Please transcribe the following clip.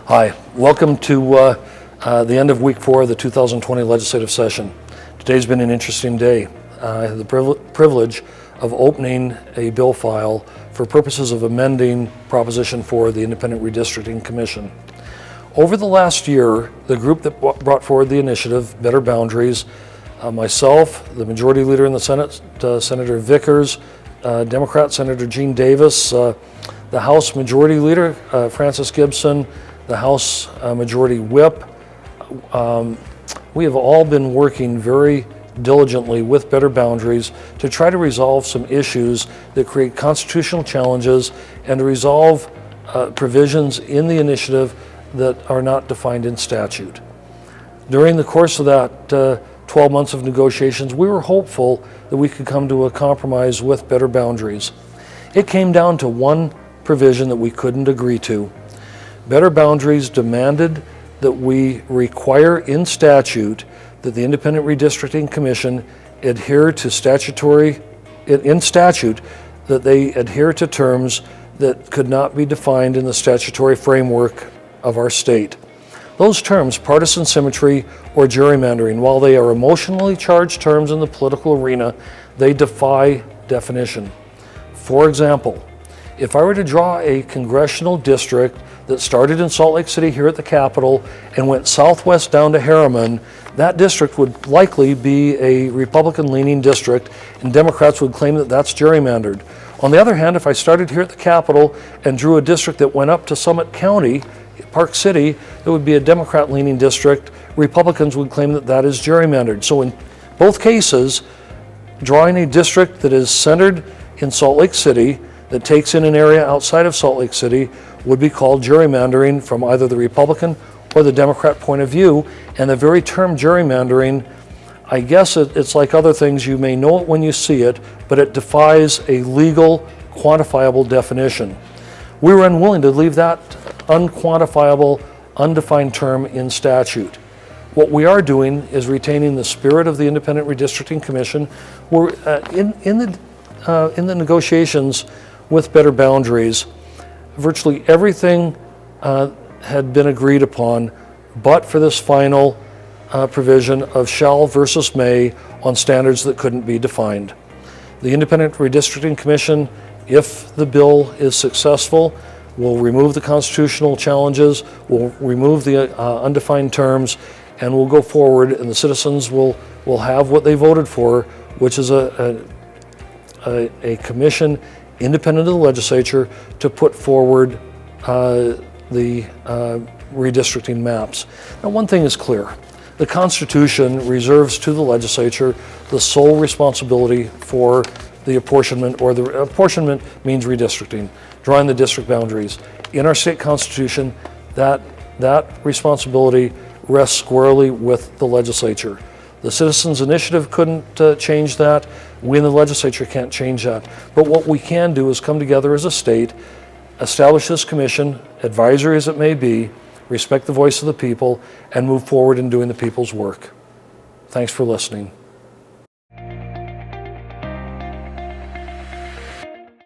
Hi, welcome to the end of week 4 of the 2020 legislative session. Today's been an interesting day. I have the privilege of opening a bill file for purposes of amending Proposition 4 of the Independent Redistricting Commission. Over the last year, the group that brought forward the initiative, Better Boundaries, myself, the Majority Leader in the Senate, Senator Vickers, Democrat Senator Gene Davis, the House Majority Leader, Francis Gibson, the House Majority Whip. We have all been working very diligently with Better Boundaries to try to resolve some issues that create constitutional challenges and to resolve provisions in the initiative that are not defined in statute. During the course of that 12 months of negotiations, we were hopeful that we could come to a compromise with Better Boundaries. It came down to one provision that we couldn't agree to. Better Boundaries demanded that we require in statute that the Independent Redistricting Commission adhere to in statute that they adhere to terms that could not be defined in the statutory framework of our state. Those terms, partisan symmetry or gerrymandering, while they are emotionally charged terms in the political arena, they defy definition. For example, if I were to draw a congressional district that started in Salt Lake City here at the Capitol and went southwest down to Harriman, that district would likely be a Republican-leaning district, and Democrats would claim that that's gerrymandered. On the other hand, if I started here at the Capitol and drew a district that went up to Summit County, Park City, it would be a Democrat-leaning district. Republicans would claim that that is gerrymandered. So in both cases, drawing a district that is centered in Salt Lake City, that takes in an area outside of Salt Lake City, would be called gerrymandering from either the Republican or the Democrat point of view. And the very term gerrymandering, I guess it's like other things, you may know it when you see it, but it defies a legal, quantifiable definition. We were unwilling to leave that unquantifiable, undefined term in statute. What we are doing is retaining the spirit of the Independent Redistricting Commission. We're in the negotiations with Better Boundaries, virtually everything had been agreed upon, but for this final provision of shall versus may on standards that couldn't be defined. The Independent Redistricting Commission, if the bill is successful, will remove the constitutional challenges, will remove the undefined terms, and will go forward, and the citizens will have what they voted for, which is a commission independent of the legislature to put forward the redistricting maps. Now, one thing is clear. The Constitution reserves to the legislature the sole responsibility for the apportionment, or the apportionment means redistricting, drawing the district boundaries. In our state constitution, that responsibility rests squarely with the legislature. The Citizens Initiative couldn't change that. We in the legislature can't change that. But what we can do is come together as a state, establish this commission, advisory as it may be, respect the voice of the people, and move forward in doing the people's work. Thanks for listening.